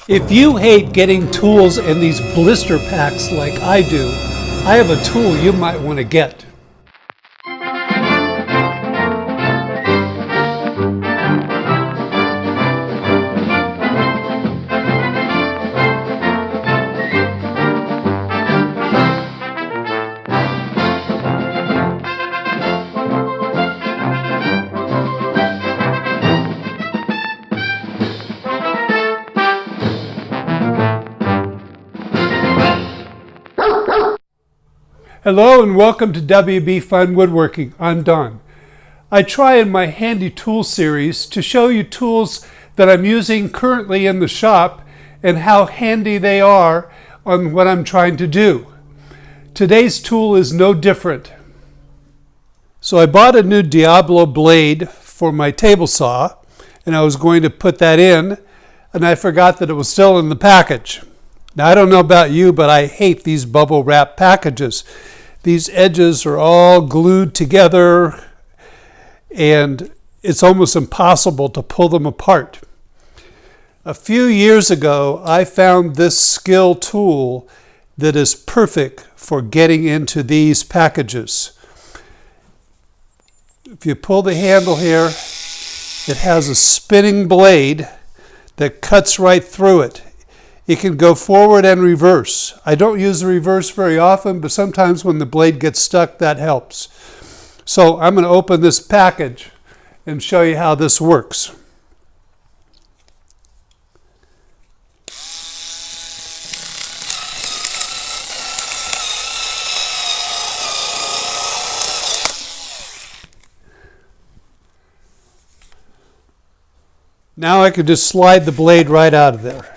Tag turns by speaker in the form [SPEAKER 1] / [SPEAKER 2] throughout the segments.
[SPEAKER 1] If you hate getting tools in these blister packs like I do, I have a tool you might want to get. Hello and welcome to WB Fun Woodworking. I'm Don. I try in my handy tool series to show you tools that I'm using currently in the shop and how handy they are on what I'm trying to do. Today's tool is no different. So I bought a new Diablo blade for my table saw and I was going to put that in and I forgot that it was still in the package. Now I don't know about you, but I hate these bubble wrap packages. These edges are all glued together and it's almost impossible to pull them apart. A few years ago, I found this SKIL tool that is perfect for getting into these packages. If you pull the handle here, it has a spinning blade that cuts right through it. It can go forward and reverse. I don't use the reverse very often, but sometimes when the blade gets stuck, that helps. So I'm going to open this package and show you how this works. Now I can just slide the blade right out of there.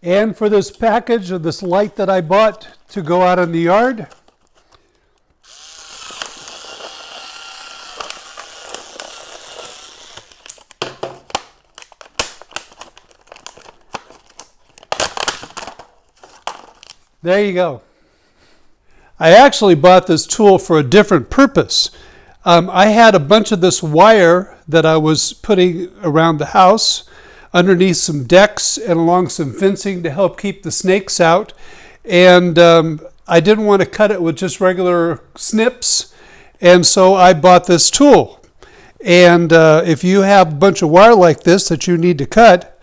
[SPEAKER 1] And for this package of this light that I bought to go out in the yard, there you go. I actually bought this tool for a different purpose. I had a bunch of this wire that I was putting around the house underneath some decks and along some fencing to help keep the snakes out. And I didn't want to cut it with just regular snips. And so I bought this tool. And if you have a bunch of wire like this that you need to cut,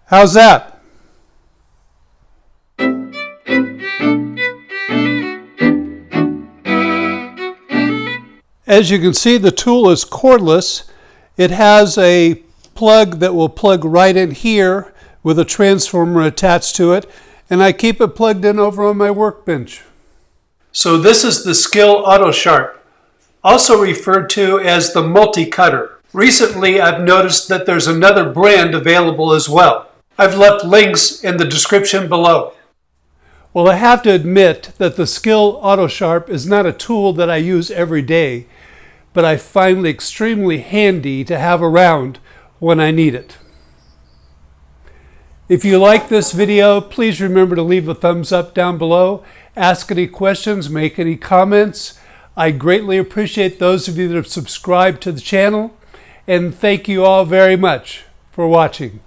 [SPEAKER 1] how's that? As you can see, the tool is cordless. It has a plug that will plug right in here with a transformer attached to it, and I keep it plugged in over on my workbench. So this is the SKIL Auto Sharp, also referred to as the Milti-Cutter. Recently, I've noticed that there's another brand available as well. I've left links in the description below. Well, I have to admit that the SKIL Auto Sharp is not a tool that I use every day, but I find it extremely handy to have around when I need it. If you like this video, please remember to leave a thumbs up down below, ask any questions, make any comments. I greatly appreciate those of you that have subscribed to the channel, and thank you all very much for watching.